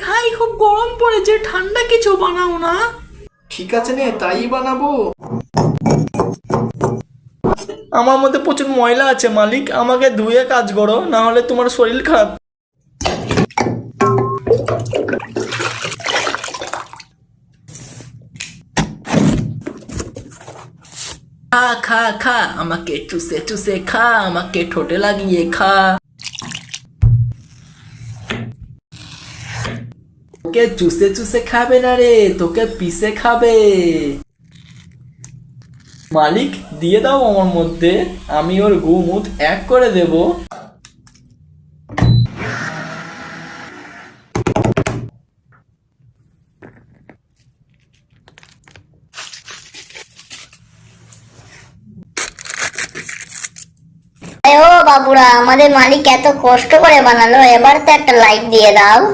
ভাই খুব গরম পড়েছে, ঠান্ডা কিছু বানাও না। ঠিক আছে নে, তাই বানাবো। আমার মধ্যে প্রচুর ময়লা আছে মালিক, আমাকে ধুয়ে কাজ করো, না হলে তোমার শরীর খারাপ। খা খা খা, আমাকে চুষে চুষে খা, আমাকে ঠোঁটে লাগিয়ে খা। তোকে চুষে চুষে খাবে না রে, তোকে পিষে খাবে। মালিক দিয়ে দাও আমার মধ্যে, আমি ওর গুমুট এক করে দেব। ও বাবুরা, আমাদের মালিক এত কষ্ট করে বানালো, এবার তো একটা লাইক দিয়ে দাও।